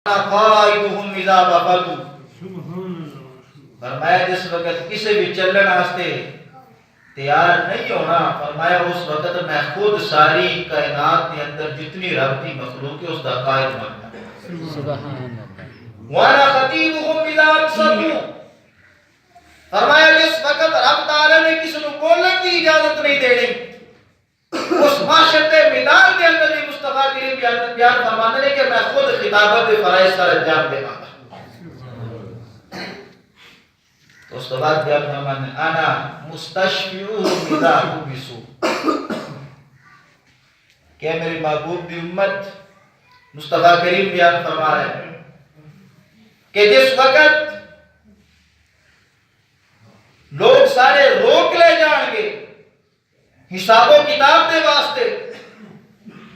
قائدهم اذا غفلوا، فرمایا جس وقت کسی بھی چلن واسطے تیار نہیں ہونا، فرمایا اس وقت میں خود ساری کائنات کے اندر جتنی رب کی مخلوق ہے اس کا قائد بننا۔ سبحان اللہ۔ وانا خطیبهم اذا اقسموا، فرمایا جس وقت رب تعالی نے کسی کو بولنے کی اجازت نہیں دینی، اس معاشر کے میدان کے اندر بھی مصطفیٰ کریم بیان فرماتے ہیں کہ میں خود خطابت فرائض سر انجام دے گا۔ تو اس کے بعد بیان فرماتے ہیں انا مستشفیوہم اذا حبسوا، کہ میری محبوب دی امت مصطفیٰ کریم بیان فرما رہے ہیں کہ جس وقت لوگ سارے روک لے جان گے حساب و کتاب دے واسطے،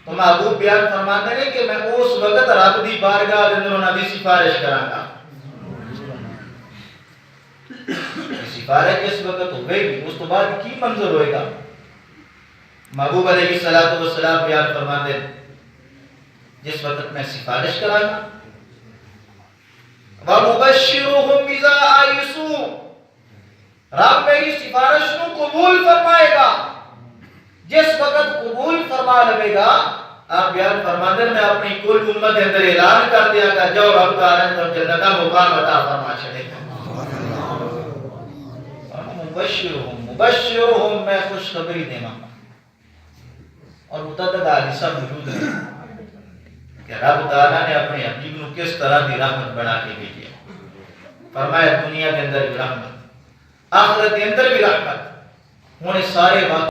تو محبوب بیان فرماتے ہیں کہ میں اس وقت رب دی بارگاہ دے اندر انہاں دی سفارش کراں گا۔ سفارش اس وقت ہوئے گی، اس تو بعد کی منظر ہوئے گا؟ محبوب علیہ السلام بیان فرماتے ہیں جس وقت میں سفارش کراں گا، وَمُبَشِّرُهُمْ إِذَا آئِسُوا، رب میری سفارش کو قبول فرمائے گا۔ جس وقت قبول فرما لے گا، آپ بیان فرماتے ہیں میں اپنی کل امت اندر اعلان کر دیا گا جو رب تعالیٰ نے جنت کا مقام عطا فرما چھڑے گا۔ مبشرہم میں خوشخبری دے گا، اور متعدد حدیث موجود ہے کہ رب تعالیٰ نے اپنے حبیب کو کس طرح کی رحمت بنا کے بھیجی، فرمایا دنیا کے اندر بھی رحمت، آخرت کے اندر بھی رحمت، انہیں سارے وقت